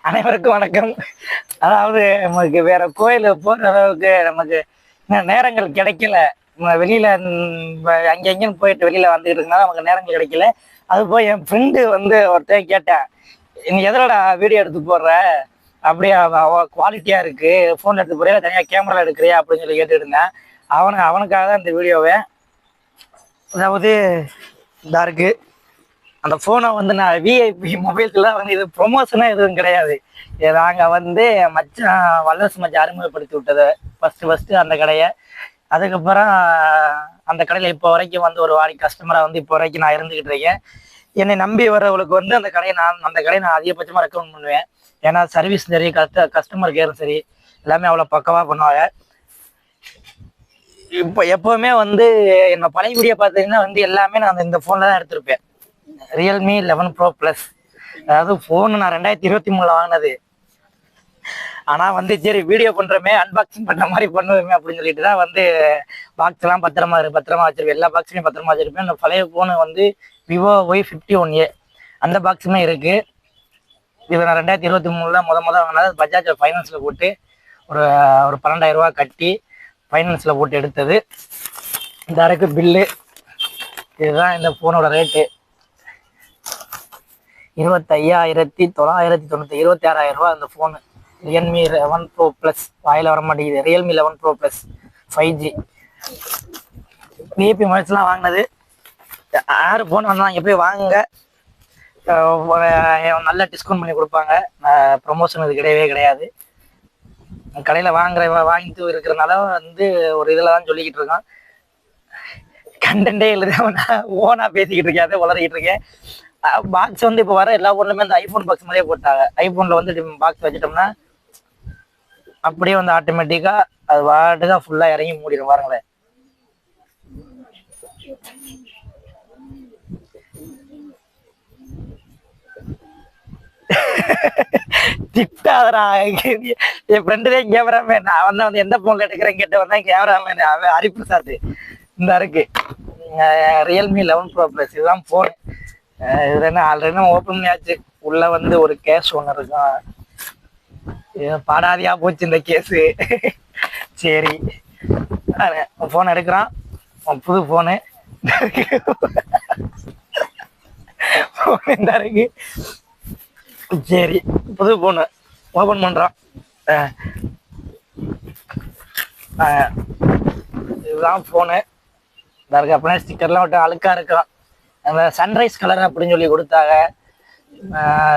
அனைவருக்கும் வணக்கம். அதாவது நமக்கு வேற கோயில் போற அளவுக்கு நமக்கு நேரங்கள் கிடைக்கல. வெளியில அங்க எங்கேயும் போயிட்டு வெளியில வந்துட்டு இருக்கனால நமக்கு நேரங்கள் கிடைக்கல. அது போய் என் ஃப்ரெண்டு வந்து ஒருத்தன் கேட்டேன், நீ எதோடா வீடியோ எடுத்து போடுற, அப்படியே குவாலிட்டியா இருக்கு, போன் எடுத்து போறியா தனியா கேமரா எடுக்கிறியா அப்படின்னு சொல்லி கேட்டுட்டு இருந்தேன். அவனுக்காக தான் இந்த வீடியோவை. அதாவது இதா இருக்கு அந்த ஃபோனை வந்து நான் விஐபி மொபைல்ஸ்லாம் வந்து இது ப்ரொமோஷனாக எதுவும் கிடையாது. நாங்கள் வந்து மச்சான் வல்லரசு மச்சான் அறிமுகப்படுத்தி விட்டது ஃபஸ்ட்டு அந்த கடையை. அதுக்கப்புறம் அந்த கடையில் இப்போ வரைக்கும் வந்து ஒரு வாரி கஸ்டமராக வந்து இப்போ வரைக்கும் நான் இருந்துக்கிட்டு இருக்கேன். என்னை நம்பி வரவங்களுக்கு வந்து அந்த கடையை நான் அதிகபட்சமாக ரெக்கமெண்ட் பண்ணுவேன். ஏன்னா சர்வீஸ் சரி, கஸ்டமர் கேரும் சரி, எல்லாமே அவ்வளோ பக்கவாக பண்ணுவாங்க. இப்போ எப்போவுமே வந்து என்னோட பழைய வீடியோ பார்த்தீங்கன்னா வந்து எல்லாமே நான் இந்த ஃபோனில் தான் எடுத்திருப்பேன். Realme 11 Pro Plus. அதாவது ஃபோனு நான் 2023 வாங்கினது. ஆனால் வந்து சரி வீடியோ பண்ணுறோமே, அன்பாக்சிங் பண்ணுற மாதிரி பண்ணுவோமே அப்படின்னு சொல்லிட்டு தான் வந்து பாக்ஸ்லாம் பத்திரமா வச்சிருப்பேன். எல்லா பாக்ஸுமே பத்திரமா வச்சிருப்பேன். இந்த பழைய ஃபோனு வந்து விவோ Y51A அந்த பாக்ஸுமே இருக்குது. இது நான் 2023 முதல் வாங்கினது. பஜாஜ் ஃபைனான்ஸில் போட்டு ஒரு 12,000 ரூபா கட்டி ஃபைனான்ஸில் போட்டு எடுத்தது. இந்த அரைக்கு பில்லு. இதுதான் இந்த ஃபோனோட ரேட்டு. 25,990, 26,000 ரூபா இந்த ஃபோனு. Realme 11 Pro Plus. வாயில் வர மாட்டேங்குது. Realme 11 Pro Plus 5G. VIP மொபைல்ஸ்லாம் வாங்கினது. யார் ஃபோன் வந்தால் அங்கே போய் வாங்குங்க, நல்ல டிஸ்கவுண்ட் பண்ணி கொடுப்பாங்க. ப்ரொமோஷன் இது கிடையாது. கடையில் வாங்கிட்டு இருக்கிறனால வந்து ஒரு இதில் தான் சொல்லிக்கிட்டு இருக்கோம். கண்டென்ட்டே எழுதாம ஓனாக பேசிக்கிட்டு இருக்கேன், அதை வளர்கிட்டு இருக்கேன். பாக்ஸ் வந்து இப்போ வர எல்லா ஃபோன்லையுமே அந்த ஐஃபோன் பாக்ஸ் மாதிரியே போட்டாங்க. ஐஃபோனில் வந்து பாக்ஸ் வச்சுட்டோம்னா அப்படியே வந்து ஆட்டோமேட்டிக்காக அது வாட்டுக்காக ஃபுல்லாக இறங்கி மூடிடும். பாருங்களேன், திட்டாதரா. என் ஃப்ரெண்டுதே கேமராமேன். அவன் வந்து எந்த ஃபோனில் எடுக்கிறேன் கேட்டு வந்தேன். கேமராமேன் அவன் ஹரிபிரசாத். இந்த இருக்கு ரியல்மி 11 Pro Plus. இதுதான் ஃபோன். இது என்ன ஆல்ரெடி ஓப்பன் பண்ணியாச்சு. உள்ள வந்து ஒரு கேஸ் ஒன்று இருக்கும். பாடாதியா போச்சு இந்த கேஸு. சரி, ஃபோன் எடுக்கிறான். புது ஃபோனு இந்த இருக்கு. சரி, புது ஃபோனு ஓப்பன் பண்ணுறான். இதுதான் ஃபோனு. இந்த இருக்கு. அப்படின்னா ஸ்டிக்கர்லாம் விட்டு அழுக்கா இருக்கும். அந்த சன்ரைஸ் கலர் அப்படின்னு சொல்லி கொடுத்தாங்க.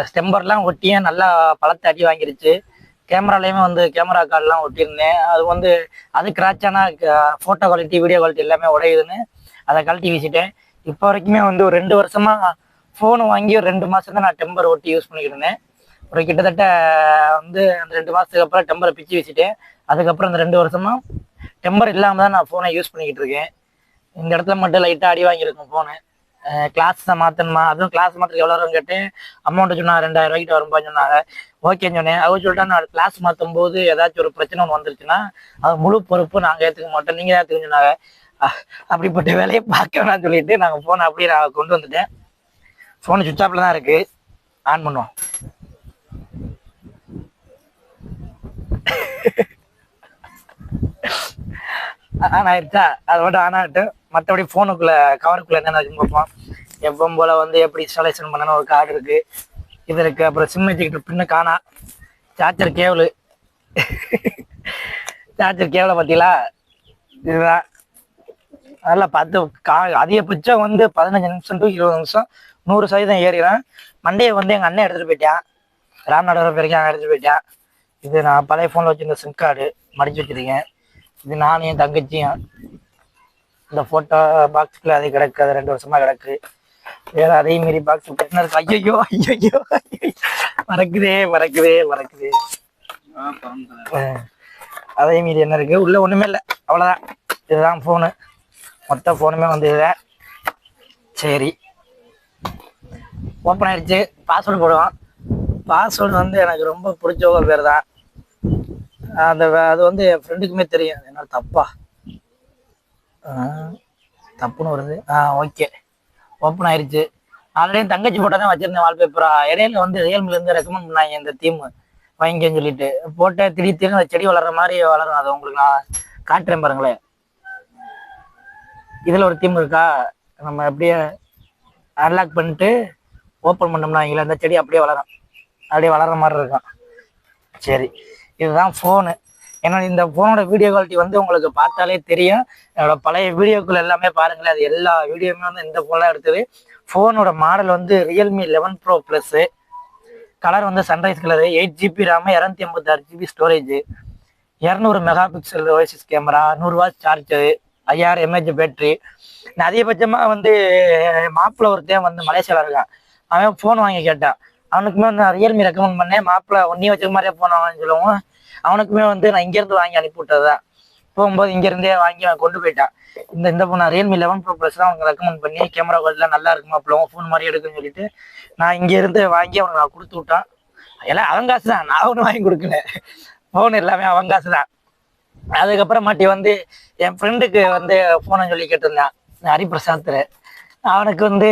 ஸ்டெம்பர்லாம் ஒட்டியே நல்லா பழத்தை அடி வாங்கிருச்சு. கேமராலேயுமே வந்து கேமரா கார்டெலாம் ஒட்டியிருந்தேன். அது வந்து அது கிராச்சானா ஃபோட்டோ குவாலிட்டி, வீடியோ குவாலிட்டி எல்லாமே உடையுதுன்னு அதை கழட்டி வீசிட்டேன். இப்போ வரைக்குமே வந்து ஒரு 2 வருஷமாக ஃபோனு வாங்கி ஒரு 2 மாதம் தான் நான் டெம்பர் ஒட்டி யூஸ் பண்ணிக்கிட்டு இருந்தேன். ஒரு கிட்டத்தட்ட வந்து அந்த 2 மாதத்துக்கு அப்புறம் டெம்பரை பிச்சு வீசிட்டேன். அதுக்கப்புறம் அந்த 2 வருஷமாக டெம்பர் இல்லாமல் தான் நான் ஃபோனை யூஸ் பண்ணிக்கிட்டு இருக்கேன். இந்த இடத்துல மட்டும் லைட்டாக அடி வாங்கியிருக்கும் ஃபோனு. கிளாஸ் தான் மாற்றணுமா, அதுவும் கிளாஸ் மாற்றுறதுக்கு எவ்வளோ வரும்னு கேட்டு அமௌண்ட்டு சொன்னாங்க. 2,000 ரூபாய்க்கிட்ட வரும்பான்னு சொன்னாங்க. ஓகேன்னு சொன்னேன். அவங்க சொல்லிட்டா நான் கிளாஸ் மாற்றும் போது ஏதாச்சும் ஒரு பிரச்சனை ஒன்று வந்துருச்சுன்னா அது முழு பொறுப்பு நாங்கள் ஏற்றுக்க மாட்டோம், நீங்கள் தான் ஏற்றுக்குன்னு சொன்னாங்க. அப்படிப்பட்ட வேலையை பார்க்க வேணாம்னு சொல்லிட்டு நாங்கள் ஃபோனை அப்படியே நான் கொண்டு வந்துட்டேன். ஃபோனு சுவிட்ச் ஆஃபில் தான் இருக்குது. ஆன் பண்ணுவோம். ஆன் ஆயிடுச்சா? அதை மட்டும் ஆன் ஆகட்டும். மற்றபடி ஃபோனுக்குள்ளே கவருக்குள்ளே என்னென்ன இருக்குன்னு பார்ப்போம். எப்பவும் போல் வந்து எப்படி இன்ஸ்டாலேஷன் பண்ணணும் ஒரு கார்டு இருக்குது, இது இருக்குது. அப்புறம் சிம் வச்சுக்கிட்டு பின்னு காணா. சார்ஜர் கேபிள் பார்த்தீங்களா? இதுதான். அதெல்லாம் பார்த்து அதிகபட்சம் வந்து 15 நிமிஷம் டு 20 நிமிஷம் 100% ஏறிடும். மண்டையை வந்து எங்கள் அண்ணன் எடுத்துகிட்டு போயிட்டான். ராம்நாடு வர வரைக்கும் அங்கே எடுத்துகிட்டு போயிட்டான். இது நான் பழைய ஃபோனில் வச்சுருந்த சிம் கார்டு மடிச்சு வச்சுருக்கேன். இது நானும் என் தங்கச்சியும். இந்த ஃபோட்டோ பாக்ஸுக்குள்ள அது கிடக்கு. அது 2 வருஷமாக கிடக்கு. வேறு அதே மாரி பாக்ஸ் என்ன இருக்கு? ஐயோ மறக்குதே. அதே மாரி என்ன இருக்குது உள்ளே? ஒன்றுமே இல்லை, அவ்வளோதான். இதுதான் ஃபோனு. மொத்த ஃபோனுமே வந்து இதுதான். சரி, ஓப்பன் ஆகிடுச்சு. பாஸ்வேர்டு போடுவோம். பாஸ்வேர்டு வந்து எனக்கு ரொம்ப பிடிச்ச ஒரு பேர் தான். அது வந்து என் ஃப்ரெண்டுக்குமே தெரியும். என்ன தப்புன்னு வருது. ஓகே, ஓப்பன் ஆயிடுச்சு. ஆல்ரெடி தங்கச்சி போட்டோ தான் வச்சிருந்தேன் வால்பேப்பரா. இடையில வந்து ரியல்மில இருந்து ரெக்கமெண்ட் பண்ணாங்க இந்த தீம் வாங்கிக்கன்னு சொல்லிட்டு போட்ட திடீர்னு அந்த செடி வளர்ற மாதிரி வளரும். அதை உங்களுக்கு நான் காட்டுறேன் பாருங்களேன். இதுல ஒரு தீம் இருக்கா, நம்ம அப்படியே அன்லாக் பண்ணிட்டு ஓப்பன் பண்ணோம்னா இங்கே இந்த செடி அப்படியே வளரும், அப்படியே வளர்ற மாதிரி இருக்கும். சரி, இதுதான் ஃபோனு. ஏன்னா இந்த ஃபோனோட வீடியோ குவாலிட்டி வந்து உங்களுக்கு பார்த்தாலே தெரியும். என்னோட பழைய வீடியோக்கள் எல்லாமே பாருங்களேன், அது எல்லா வீடியோவுமே வந்து இந்த ஃபோன்லாம் எடுத்தது. ஃபோனோட மாடல் வந்து ரியல்மி 11 Pro ப்ளஸ்ஸு. கலர் வந்து sunrise colour, 8 GB RAM, 256 GB storage, 200 mega pixel OIS camera, 100 watts charger, 5000 mAh battery. நான் அதிகபட்சமாக வந்து மாப்பிள்ள ஒருத்தன் வந்து மலேசியாவில் இருக்கான், அவன் ஃபோன் வாங்கி கேட்டான். அவனுக்குமே வந்து நான் ரியல்மி ரெக்கமெண்ட் பண்ணேன். மாப்பிள்ள ஒன்னி வச்சுக்க மாதிரியே ஃபோன் வாங்கன்னு சொல்லுவோம். அவனுக்குமே வந்து நான் இங்கேருந்து வாங்கி அனுப்பி விட்டதுதான். போகும்போது இங்கேருந்தே வாங்கி அவன் கொண்டு போயிட்டான். இந்த ஃபோன் ரியல்மி 11 Pro ப்ளஸ் தான் அவங்க ரெக்கமெண்ட் பண்ணி, கேமரா குவாலிட்டிலாம் நல்லா இருக்குமா அப்போ ஃபோன் மாதிரி எடுக்குன்னு சொல்லிட்டு நான் இங்கேருந்து வாங்கி அவனுக்கு நான் கொடுத்து விட்டான். எல்லாம் அவன் காசு தான், நான் ஒன்றும் வாங்கி கொடுக்கல. ஃபோன் எல்லாமே அவன் காசு தான். அதுக்கப்புறமாட்டி வந்து என் ஃப்ரெண்டுக்கு வந்து ஃபோனை சொல்லி கேட்டிருந்தான், ஹரிபிரசாத். அவனுக்கு வந்து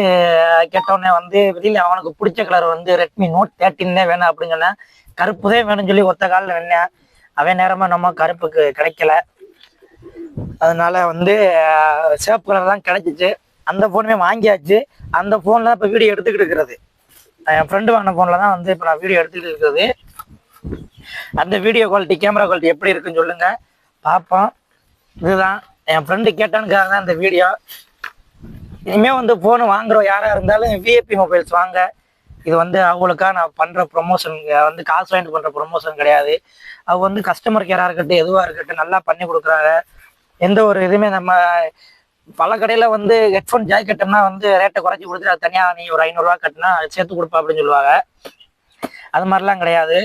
கேட்டவுடனே வந்து வெளியில் அவனுக்கு பிடிச்ச கலர் வந்து ரெட்மி Note 13 வேணும் அப்படின்னு சொன்னேன். கருப்புதே வேணும்னு சொல்லி ஒத்த காலில் நின்னேன். அவன் நேரமாக நம்ம கருப்புக்கு கிடைக்கல, அதனால வந்து சிவப்பு கலர் தான் கிடைச்சிச்சு. அந்த ஃபோனுமே வாங்கியாச்சு. அந்த ஃபோனில் தான் இப்போ வீடியோ எடுத்துக்கிட்டு இருக்கிறது. என் ஃப்ரெண்டு வாங்கின ஃபோனில் தான் வந்து இப்போ நான் வீடியோ எடுத்துக்கிட்டு இருக்கிறது. அந்த வீடியோ குவாலிட்டி, கேமரா குவாலிட்டி எப்படி இருக்குன்னு சொல்லுங்கள், பார்ப்போம். இதுதான் என் ஃப்ரெண்டு கேட்டானுக்காக தான் இந்த வீடியோ. இனிமேல் வந்து ஃபோனு வாங்குறோம் யாராக இருந்தாலும் விஐபி மொபைல்ஸ் வாங்க. இது வந்து அவங்களுக்காக நான் பண்ணுற ப்ரொமோஷன், வந்து காசு வாங்கிட்டு பண்ணுற ப்ரொமோஷன் கிடையாது. அவங்க வந்து கஸ்டமர் கேராக இருக்கட்டும், எதுவாக இருக்கட்டும், நல்லா பண்ணி கொடுக்குறாங்க. எந்த ஒரு இதுவுமே நம்ம பல கடையில் வந்து ஹெட்ஃபோன் ஜாய் கட்டோம்னா வந்து ரேட்டை குறைச்சி கொடுத்துட்டு அது தனியாக நீ ஒரு 500 ரூபா கட்டினா சேர்த்து கொடுப்பா அப்படின்னு சொல்லுவாங்க. அது மாதிரிலாம் கிடையாது.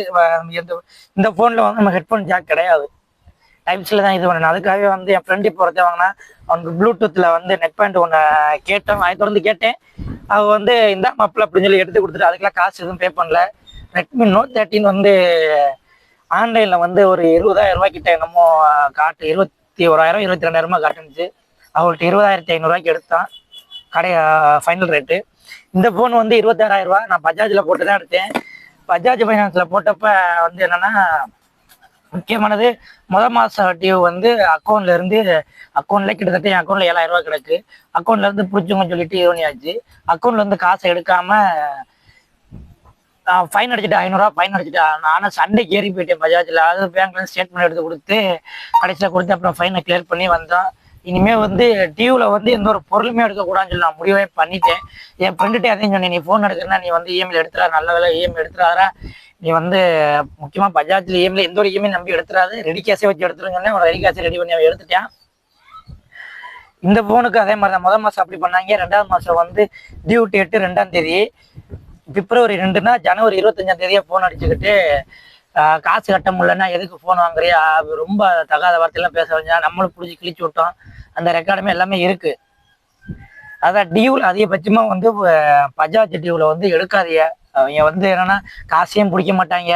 இந்த ஃபோனில் வந்து நம்ம ஹெட்ஃபோன் ஜாக் கிடையாது, டைப்ஸில் தான் இது பண்ணணும். அதுக்காகவே வந்து என் ஃப்ரெண்டு இப்போ ஒருத்தர் வாங்கினா அவனுக்கு ப்ளூடூத்தில் வந்து நெட் பேண்ட் ஒன்று கேட்டேன், வாங்கி தொடர்ந்து கேட்டேன். அவ வந்து இந்த மாப்பிள்ள அப்படின்னு சொல்லி எடுத்து கொடுத்துட்டு அதுக்கெல்லாம் காசு எதுவும் பே பண்ணல. ரெட்மி Note 13 வந்து ஆன்லைனில் வந்து ஒரு 20,000 ரூபாய்க்கிட்ட என்னமோ காட்டு, 21,000 22,000 காட்டுனுச்சு. அவங்கள்ட்ட 20,500 ரூபாய்க்கு எடுத்தான் கடை ஃபைனல் ரேட்டு. இந்த ஃபோன் வந்து 26,000 ரூபா. நான் பஜாஜில் போட்டு தான் எடுத்தேன். பஜாஜ் ஃபைனான்ஸில் போட்டப்ப வந்து என்னென்னா முக்கியமானது, மாத டியூ வந்து அக்கௌண்ட்ல கிட்டத்தட்ட என் அக்கௌண்ட்ல 7,000 ரூபா கிடக்கு. அக்கௌண்ட்ல இருந்து பிடிச்சவங்க சொல்லிட்டு இது பண்ணியாச்சு. அக்கௌண்ட்ல இருந்து காசை எடுக்காம ஃபைன் அடிச்சுட்டு 500 ரூபா ஃபைன் அடிச்சுட்டு நானும் சண்டைக்கு ஏறி போயிட்டேன் பஜாஜில். அது பேங்க்ல ஸ்டேட்மெண்ட் எடுத்து கொடுத்து கடைசியில் கொடுத்து அப்புறம் ஃபைனை கிளியர் பண்ணி வந்தோம். இனிமேல் வந்து டியூவில் வந்து எந்த ஒரு பொருளுமே எடுக்கக்கூடாதுன்னு சொல்லி நான் முடிவே பண்ணிட்டேன். என் ஃப்ரெண்டுகிட்டே அதையும் சொன்னேன், நீ ஃபோன் எடுக்கிறனா நீ வந்து இஎம்ஐ எடுத்துறா, நல்ல வேலை இஎம்ஐ எடுத்துறாரா, நீ வந்து முக்கியமாக பஜாஜில் இஎம்ஐ எந்த ஒரு இஎம்ஐ நம்பி எடுத்துறாது, ரெடி கேஷே வச்சு எடுத்துருன்னு சொன்னேன். அவன் ரெடி கேஷை ரெடி பண்ணி அவன் எடுத்துட்டான். இந்த ஃபோனுக்கு அதே மாதிரி தான் மாதம் அப்படி பண்ணாங்க. 2வது மாதம் வந்து டியூ டேட்டு 2ஆம் தேதி, பிப்ரவரி 2னா ஜனவரி 25ஆம் தேதியே ஃபோன் அடிச்சுக்கிட்டு காசு கட்ட முடியலன்னா எதுக்கு ஃபோன் வாங்குறியா, ரொம்ப தகாத வார்த்தையெல்லாம் பேச வந்தா, நம்மளும் பிடிச்சி கிழிச்சு விட்டோம். அந்த ரெக்கார்டுமே எல்லாமே இருக்கு. அதான் டியூவில் அதிகபட்சமாக வந்து பஜாஜ் டியூவில் வந்து எடுக்காதீங்க. அவங்க வந்து என்னன்னா காசையும் பிடிக்க மாட்டாங்க,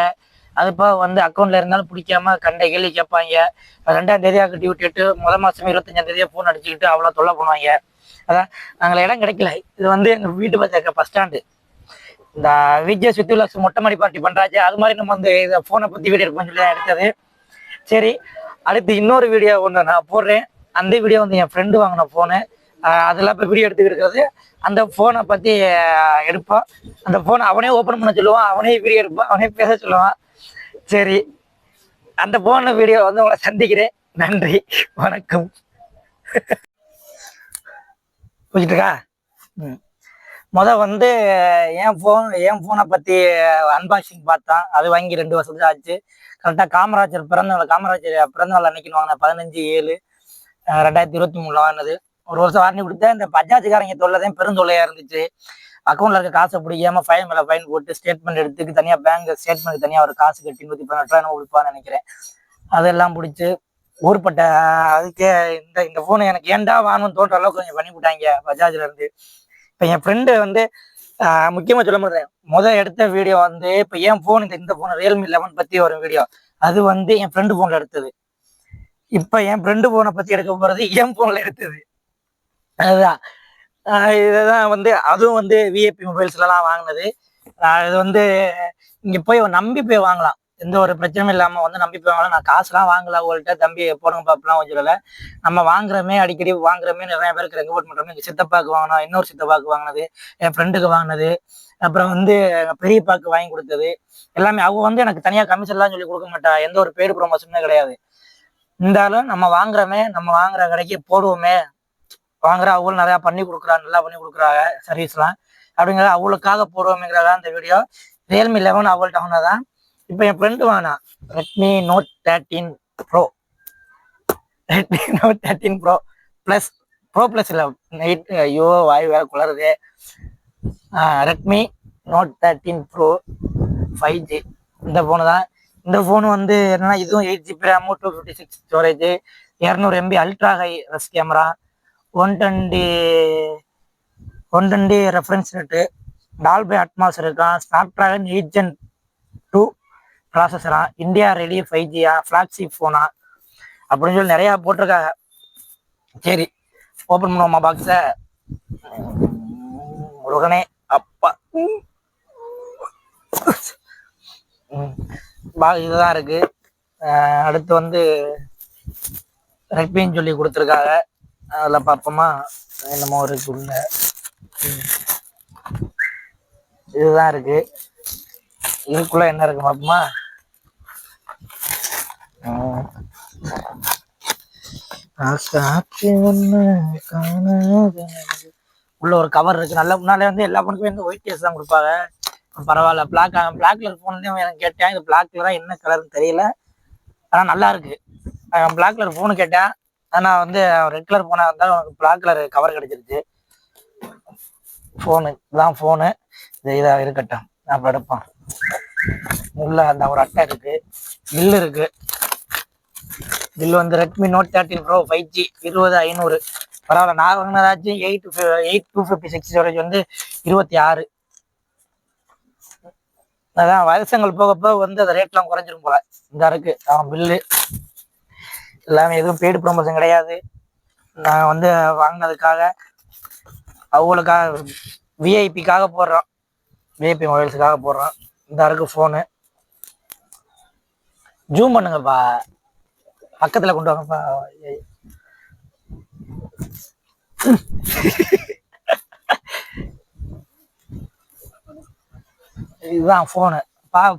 அதுப்போ வந்து அக்கௌண்ட்ல இருந்தாலும் பிடிக்காம கண்ட கேள்வி கேட்பாங்க. 2ஆம் தேதியாக டியூ டேட்டு, மாதம் 25ஆம் தேதியாக ஃபோன் அடிச்சுக்கிட்டு அவ்வளோ தொல்லை பண்ணுவாங்க. அதான் நாங்கள் இடம் கிடைக்கல. இது வந்து எங்கள் வீட்டு பக்கம் பஸ் ஸ்டாண்டு. இந்த விஜய் சுத்துலக்ஸ் மொட்டை மாடி பார்ட்டி பண்ணுறாச்சு, அது மாதிரி நம்ம வந்து இதை ஃபோனை பற்றி வீடியோ எடுப்போம்னு சொல்லி எடுத்தது. சரி, அடுத்து இன்னொரு வீடியோ ஒன்று நான் போடுறேன். அந்த வீடியோ வந்து என் ஃப்ரெண்டு வாங்கின ஃபோனு, அதெல்லாம் இப்போ வீடியோ எடுத்துக்கிட்டு இருக்கிறது. அந்த ஃபோனை பற்றி எடுப்போம். அந்த ஃபோனை அவனே ஓப்பன் பண்ண சொல்லுவான், அவனே வீடியோ எடுப்பான், அவனே பேச சொல்லுவான். சரி, அந்த ஃபோனை வீடியோ வந்து உங்களை சந்திக்கிறேன். நன்றி, வணக்கம். புரிஞ்சுட்டுக்கா? வந்து என் ஃபோனை பற்றி அன்பாக்சிங் பார்த்தேன். அது வாங்கி 2 வருஷத்துக்கு ஆச்சு. கரெக்டாக காமராஜர் பிறந்தநாள் அன்னைக்கு வாங்கினேன், 15/7/2023 வாங்கினது. ஒரு வருஷம் வாரண்டி கொடுத்தேன். இந்த பஜாஜ்காரங்க தொல்லைதான் பெருந்தொல்லையாக இருந்துச்சு. அக்கௌண்ட்ல இருக்க காசை பிடிக்காம ஃபைன் மேலே ஃபைன் போட்டு ஸ்டேட்மெண்ட் எடுத்துக்கு தனியாக பேங்க் ஸ்டேட்மெண்ட் தனியாக ஒரு காசு கட்டி 118 ரூபா கொடுப்பான்னு நினைக்கிறேன். அதெல்லாம் பிடிச்சி ஊர்பட்ட அதுக்கே இந்த ஃபோனு எனக்கு ஏன்டா வாங்கணும்னு தோன்ற அளவுக்கு கொஞ்சம் பண்ணி விட்டாங்க பஜாஜ்ல இருந்து. இப்போ என் ஃப்ரெண்டு வந்து முக்கியமாக சொல்ல முடியேன், எடுத்த வீடியோ வந்து இப்போ என் ஃபோன் இந்த ஃபோன் ரியல்மி 11 பற்றி ஒரு வீடியோ, அது வந்து என் ஃப்ரெண்டு ஃபோனில் எடுத்தது. இப்போ என் ஃப்ரெண்டு ஃபோனை பற்றி எடுக்க போகிறது என் ஃபோனில் எடுத்தது. அதுதான் இதுதான் வந்து அதுவும் வந்து விஐபி மொபைல்ஸ்லாம் வாங்கினது. இது வந்து இங்கே போய் நம்பி போய் வாங்கலாம், எந்த ஒரு பிரச்சனையும் இல்லாமல் வந்து நம்பி போய் வாங்கலாம். நான் காசுலாம் வாங்கல அவங்கள்ட்ட, தம்பி போடுங்க பாப்பெல்லாம் வச்சுடல. நம்ம வாங்குறமே அடிக்கடி வாங்குறமே நிறைய பேருக்கு ரெக்கமெண்ட் பண்ணுறோம். எங்கள் சித்தப்பாக்கு வாங்கினோம், இன்னொரு சித்தப்பாக்கு வாங்கினது, என் ஃப்ரெண்டுக்கு வாங்கினது, அப்புறம் வந்து எங்கள் பெரியப்பாக்கு வாங்கி கொடுத்தது எல்லாமே. அவங்க வந்து எனக்கு தனியாக கமிஷன்லாம் சொல்லி கொடுக்க மாட்டா, எந்த ஒரு பெய்டு ப்ரொமோஷனுமே கிடையாது. இருந்தாலும் நம்ம வாங்குறோமே, நம்ம வாங்குற கடைக்கு போடுவோமே, வாங்குற அவங்களும் நிறையா பண்ணி கொடுக்குறாங்க, நல்லா பண்ணி கொடுக்குறாங்க சர்வீஸ்லாம், அப்படிங்கிறத அவங்களுக்காக போடுவோமேங்கிறதா இந்த வீடியோ. ரியல்மி 11 அவங்கள்ட்ட வாங்கினதான். இப்போ என் ஃப்ரெண்டு வாங்கினா Redmi Note 13 pro. Redmi Note 13 pro plus, pro plus இல்லை, நைட் ஐயோ வாய் வேற குளருது. ரெட்மி நோட் 13 ப்ரோ 5G இந்த ஃபோனு தான். இந்த ஃபோனு வந்து என்னன்னா, இதுவும் 8GB RAM, 256 storage, 200 MB ultra high res camera, 120 reference rate, Dolby Atmos இருக்கான், ஸ்னாப்டிராகன் 8 Gen 2 ப்ராசஸரா, இந்தியா ரெடி 5Gயா, ஃப்ளாக்ஷிப் ஃபோனா அப்படின்னு சொல்லி நிறையா போட்டிருக்காங்க. சரி ஓப்பன் பண்ணுவோமா பாக்ஸை? முருகனே அப்பா. இதுதான் இருக்கு. அடுத்து வந்து ரெட்மின்னு சொல்லி கொடுத்துருக்காங்க, அதில் பார்ப்போமா என்னமோ இருக்கு உள்ள. இதுதான் இருக்கு, இதுக்குள்ள என்ன இருக்கு பார்ப்போமா? உள்ள ஒரு கவர் இருக்கு. நல்ல முன்னாலே வந்து எல்லா ஃபோனுக்குமே வந்து ஒயிட் கேஸ் தான் கொடுப்பாங்க. பரவாயில்ல, பிளாக் கலர் ஃபோன் எனக்கு கேட்டேன். இது பிளாக் கலரா என்ன கலர்னு தெரியல, ஆனால் நல்லா இருக்கு. பிளாக் கலர் ஃபோனு கேட்டேன், ஆனால் வந்து ரெட் கலர் ஃபோனாக இருந்தாலும் உனக்கு பிளாக் கலர் கவர் கிடைச்சிருச்சு. ஃபோனு இதுதான் ஃபோனு. இதாக இருக்கட்டும், நான் எடுப்போம். உள்ள அந்த ஒரு அட்டை இருக்கு, பில்லு இருக்கு. பில்லு வந்து ரெட்மி நோட் 13 ப்ரோ 5G 20,500. பரவாயில்ல, நான் வாங்கினதாச்சும் 256 ஸ்டோரேஜ் வந்து 26. அதான் வருஷங்கள் போக போக வந்து அந்த ரேட்லாம் குறைஞ்சிரும் போல. இந்த இருக்கு அவன் பில்லு எல்லாமே. எதுவும் பெய்டு ப்ரொமோஷன் கிடையாது, நான் வந்து வாங்கினதுக்காக அவங்களுக்காக விஐபிக்காக போடுறோம், விஐபி மொபைல்ஸுக்காக போடுறோம். இந்த இருக்கு ஃபோனு. ஜூம் பண்ணுங்கப்பா, பக்கத்தில் கொண்டு வாங்கப்பா. இதுதான் ஃபோனு.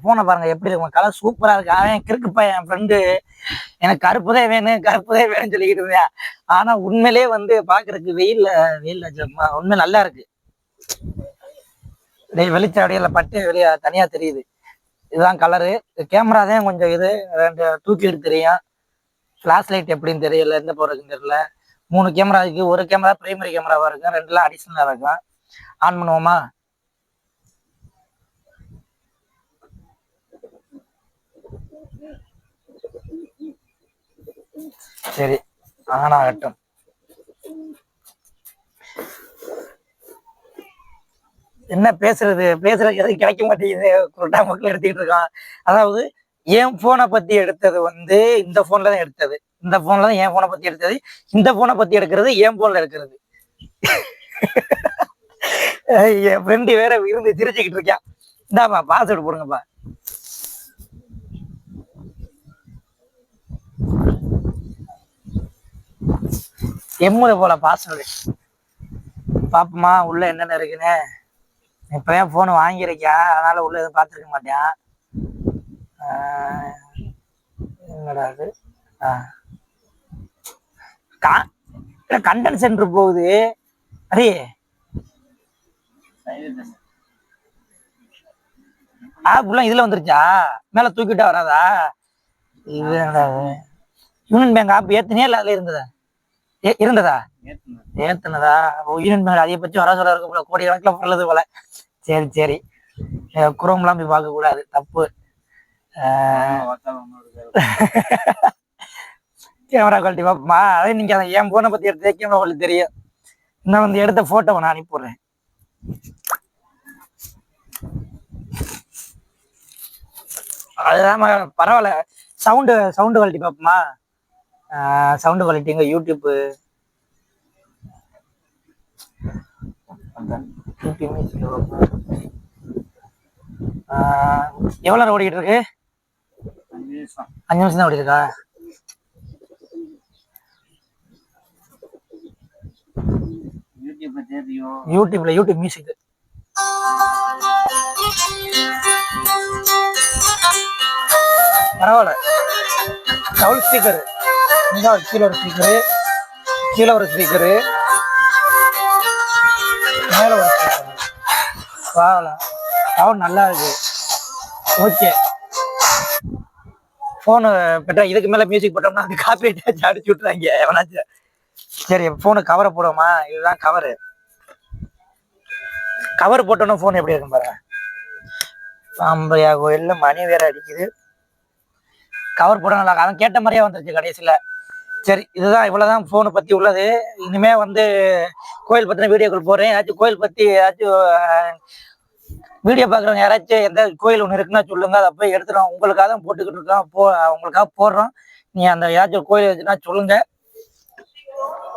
ஃபோனை பாருங்க எப்படி இருக்கும், கலர் சூப்பரா இருக்கு. அவன் கிறுக்குப்பா என் ஃப்ரெண்டு, எனக்கு கருப்புதே வேணும் கருப்புதே வேணும்னு சொல்லிக்கிட்டு இருந்தேன். ஆனா உண்மையிலே வந்து பாக்குறதுக்கு வெயில்ல உண்மை நல்லா இருக்கு. வெளிச்ச அடையில பட்டு வெளியே தனியா தெரியுது. இதுதான் கலரு. கேமரா தான் கொஞ்சம் இது ரெண்டு தூக்கி எடுத்து தெரியும். ஃபிளாஷ் லைட் எப்படின்னு தெரியல, எந்த போறதுன்னு தெரியல. 3 கேமரா இருக்கு, ஒரு கேமரா பிரைமரி கேமராவா இருக்கும், 2 அடிஷனலா இருக்கும். ஆன் பண்ணுவோமா? சரி ஆன் ஆகட்டும். என்ன பேசுறது எதுவும் கிடைக்க மாட்டேங்குது, குருட்டா மக்கள் எடுத்துக்கிட்டு இருக்கான். அதாவது என் போனை பத்தி எடுத்தது வந்து இந்த போன்ல தான் எடுத்தது, இந்த போன்ல தான் என் போனை பத்தி எடுத்தது, இந்த போனை பத்தி எடுக்கிறது என் போன்ல எடுக்கிறது. என் ஃப்ரெண்டு வேற இருந்து சிரிச்சுக்கிட்டு இருக்கான். இந்தாப்பா பாஸ்வேர்டு போடுங்கப்பா. எம்முறை போல பாஸ்வேர்டு பாப்போமா உள்ள என்னென்ன இருக்குன்னு. இப்பதான் போன் வாங்கியிருக்கேன், அதனால உள்ள எதுவும் பார்த்துருக்க மாட்டேன். என்னடா அது? கண்டென்ட் சென்டர் போகுது. அரே ஆப்லாம் இதுல வந்துருச்சா? மேல தூக்கிட்டா வராதா? இது யூனியன் பேங்க் ஆப் ஏத்துனே இல்ல அதுல இருந்ததா? இருந்ததா? ஏத்துனதா? யூனியன் பேங்க் அதிகபட்சம் வர சொல்ல இருக்க போல, கோடி கணக்குல வரலது போல. சரி சரி, குரோம்லாம் போய் பார்க்க கூடாது, தப்பு. கேமரா குவாலிட்டி பார்ப்போமா? அதே நீங்க அதை என் போனை பத்தி எடுத்த கேமரா குவாலிட்டி தெரியும். இன்னும் வந்து எடுத்த போட்டோ நான் அனுப்பிடுறேன். அதுதான் பரவாயில்ல. சவுண்டு குவாலிட்டி பார்ப்போமா? சவுண்டு குவாலிட்டி எங்க யூடியூப் எவ்வளோ நேரம் ஓடிக்கிட்டு இருக்கு? 5 நிமிஷம் தான் ஓடி இருக்கா? YouTube music. பரவாயில்ல. டவுல் ஸ்பீக்கரு, கீழே ஒரு ஸ்பீக்கரு, கீழே ஒரு ஸ்பீக்கரு, மேலே ஒரு ஸ்பீக்கரு. பரவாயில்ல, சவுண்ட் நல்லா இருக்கு. ஓகே, ஃபோனு பெட்டா. இதுக்கு மேலே மியூசிக் போட்டோம்னா அது காப்பி அடிச்சு விட்டுறாங்க எவனாச்சும். சரி, ஃபோனு கவரை போடுவோமா? இதுதான் கவரு. கவர் போட்டோன்னா ஃபோன் எப்படி இருக்கும் பாருங்க. பாம்பையா கோயில்ல மணி வேற அடிக்குது. கவர் போட நல்லா, அவன் கேட்ட மாதிரியே வந்துருச்சு கடைசியில். சரி, இதுதான், இவ்வளோதான் ஃபோனை பற்றி உள்ளது. இனிமே வந்து கோயில் பற்றின வீடியோக்கள் போடுறேன். ஏதாச்சும் கோயில் பற்றி ஏதாச்சும் வீடியோ பார்க்குறவங்க யாராச்சும் எந்த கோயில் ஒன்று இருக்குன்னா சொல்லுங்க, அதை போய் எடுத்துடும். உங்களுக்காக தான் போட்டுக்கிட்டு இருக்கோம், உங்களுக்காக போடுறோம். நீங்கள் அந்த ஏதாச்சும் கோயில் வச்சுன்னா சொல்லுங்க.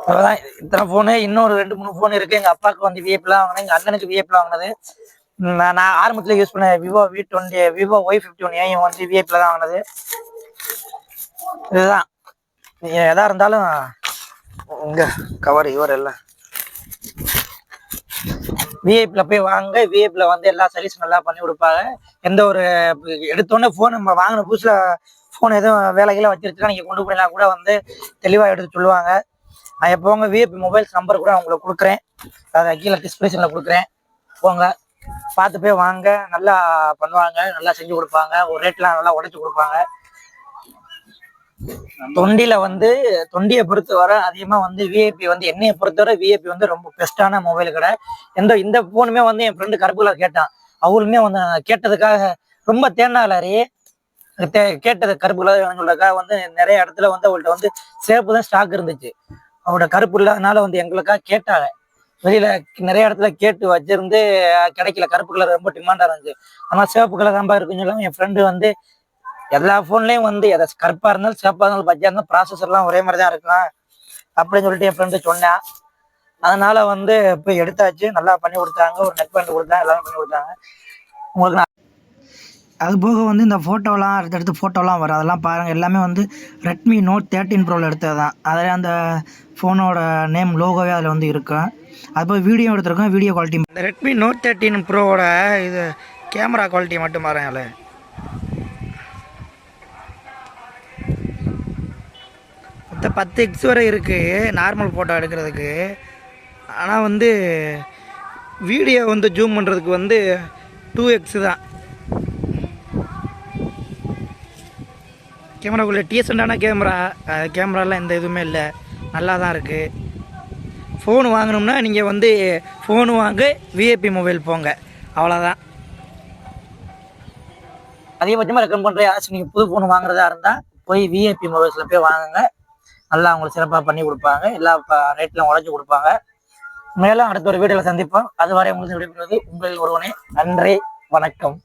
அவ்வளோதான், இத்தனை ஃபோனு. இன்னொரு 2-3 ஃபோன் இருக்குது. எங்கள் அப்பாவுக்கு வந்து விஐபிலாம் வாங்கினேன், எங்கள் அண்ணனுக்கு விஐபிலாம் வாங்கினது. நான் ஆரம்பத்தில் யூஸ் பண்ண விவோ V20, விவோ Y51 வந்து விஐபியில் தான் வாங்கினது. இதுதான், எதா இருந்தாலும் இங்கே கவர் இவர் எல்லாம் விஐபியில் போய் வாங்க. விஐபியில் வந்து எல்லா சர்வீஸும் நல்லா பண்ணி கொடுப்பாங்க. எந்த ஒரு எடுத்தோடனே ஃபோன் நம்ம வாங்கின புதுசில் ஃபோன் எதுவும் வேலைகளாக வச்சிருச்சுன்னா நீங்கள் கொண்டு போனீங்கன்னா கூட வந்து தெளிவாக எடுத்து சொல்லுவாங்க. நான் எப்போங்க விஐபி மொபைல்ஸ் நம்பர் கூட உங்களுக்கு கொடுக்குறேன், அதை கீழே டிஸ்கிரிப்ஷனில் கொடுக்குறேன். போங்க, பார்த்து போய் வாங்க. நல்லா பண்ணுவாங்க, நல்லா செஞ்சு கொடுப்பாங்க, ஒரு ரேட்லாம் நல்லா உடைச்சு கொடுப்பாங்க. தொண்டியை பொறுத்தவரை அதிகமாக வந்து விஐபி வந்து என்னையை பொறுத்தவரை விஐபி வந்து ரொம்ப பெஸ்ட்டான மொபைல் கடை. இந்த ஃபோனுமே வந்து என் ஃப்ரெண்டு கருப்பு கலர் கேட்டான். அவளுமே வந்து கேட்டதுக்காக ரொம்ப தேனாலாரி கேட்டது கருப்பு கலர் சொல்றதுக்காக வந்து நிறைய இடத்துல வந்து அவள்கிட்ட வந்து சேப்பு தான் ஸ்டாக் இருந்துச்சு. அவளோட கருப்பு இல்லாதனால வந்து எங்களுக்காக கேட்டாங்க. வெளியில நிறைய இடத்துல கேட்டு வச்சிருந்து கிடைக்கல. கருப்பு கலர் ரொம்ப டிமாண்டா இருந்துச்சு. ஆனால் சிவப்பு கலர் தான் இருக்குன்னு சொல்லாம என் ஃப்ரெண்டு வந்து எல்லா ஃபோன்லேயும் வந்து எதை கருப்பா இருந்தாலும் சிவப்பா இருந்தாலும் பச்சா இருந்தாலும் ப்ராசஸர்லாம் ஒரே மாதிரி தான் இருக்கலாம் அப்படின்னு சொல்லிட்டு என் ஃப்ரெண்டு சொன்னேன். அதனால வந்து போய் எடுத்தாச்சு, நல்லா பண்ணி கொடுத்தாங்க. ஒரு நெக் பேண்ட் கொடுத்தாங்க, எல்லாமே பண்ணி கொடுத்தாங்க. உங்களுக்கு அது போக வந்து இந்த ஃபோட்டோலாம் அடுத்தடுத்து ஃபோட்டோலாம் வரும், அதெல்லாம் பாருங்கள். எல்லாமே வந்து ரெட்மி Note 13 ப்ரோவில் எடுத்தது தான். அதில் அந்த ஃபோனோட நேம் லோகோவே அதில் வந்து இருக்கும். அது போய் வீடியோ எடுத்துருக்கோம். வீடியோ குவாலிட்டி இந்த ரெட்மி Note 13 ப்ரோவோட இது கேமரா குவாலிட்டி மட்டும் பாருங்களே. மொத்தம் 10x வரை இருக்குது நார்மல் ஃபோட்டோ எடுக்கிறதுக்கு. ஆனால் வந்து வீடியோ வந்து ஜூம் பண்ணுறதுக்கு வந்து 2x தான். கேமராக்குள்ளே டீசெண்டான கேமராலாம் எந்த இதுவுமே இல்லை, நல்லா தான் இருக்குது. ஃபோனு வாங்கினோம்னா நீங்கள் வந்து ஃபோனு வாங்க விஐபி மொபைல் போங்க, அவ்வளோதான். அதிகபட்சமாக ரெக்கமெண்ட் பண்ணுற யாராச்சும் நீங்கள் புது ஃபோன் வாங்குறதா இருந்தால் போய் விஐபி மொபைல்ஸில் போய் வாங்குங்க. நல்லா அவங்களுக்கு சிறப்பாக பண்ணி கொடுப்பாங்க, எல்லா ரேட்லையும் உழைச்சி கொடுப்பாங்க. மேலும் அடுத்த ஒரு வீடியோவில் சந்திப்போம். அதுவரை உங்களுக்கு விடைபெறுவது உங்களில் ஒருவனே. நன்றி, வணக்கம்.